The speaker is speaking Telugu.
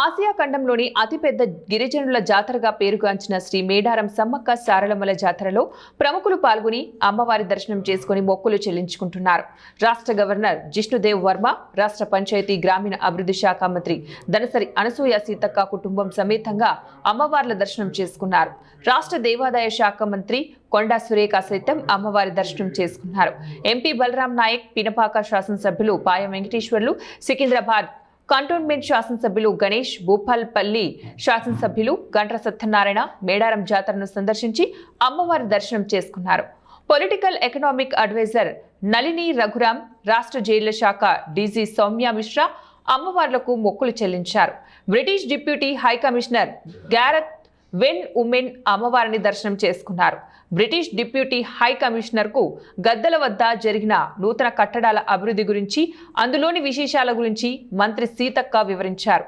ఆసియా ఖండంలోని అతిపెద్ద గిరిజనుల జాతరగా పేరుగాంచిన శ్రీ మేడారం సమ్మక్క సారలమ్మల జాతరలో ప్రముఖులు పాల్గొని అమ్మవారి దర్శనం చేసుకుని మొక్కులు చెల్లించుకుంటున్నారు. రాష్ట్ర గవర్నర్ జిష్ణుదేవ్ వర్మ, రాష్ట్ర పంచాయతీ గ్రామీణ అభివృద్ధి శాఖ మంత్రి దనసరి అనసూయ సీతక్క కుటుంబం సమేతంగా అమ్మవార్ల దర్శనం చేసుకున్నారు. రాష్ట్ర దేవాదాయ శాఖ మంత్రి కొండా సురేఖ సైతం అమ్మవారి దర్శనం చేసుకున్నారు. ఎంపీ బలరాం నాయక్, పినపాక శాసనసభ్యులు పాయ వెంకటేశ్వర్లు, సికింద్రాబాద్ కంటోన్మెంట్ శాసనసభ్యులు గణేష్, భూపాల్పల్లి శాసనసభ్యులు గంట్ర సత్యనారాయణ మేడారం జాతరను సందర్శించి అమ్మవారి దర్శనం చేసుకున్నారు. Political economic adviser Nalini Raghuram, రాష్ట్ర జైళ్ల శాఖ డీజీ సౌమ్య మిశ్రా అమ్మవార్లకు మొక్కులు చెల్లించారు. British deputy high commissioner Gareth Wynn Owen అమ్మవారిని దర్శనం చేసుకున్నారు. బ్రిటిష్ డిప్యూటీ హై కమిషనర్ కు గద్దల వద్ద జరిగిన నూతన కట్టడాల అభివృద్ధి గురించి, అందులోని విశేషాల గురించి మంత్రి సీతక్క వివరించారు.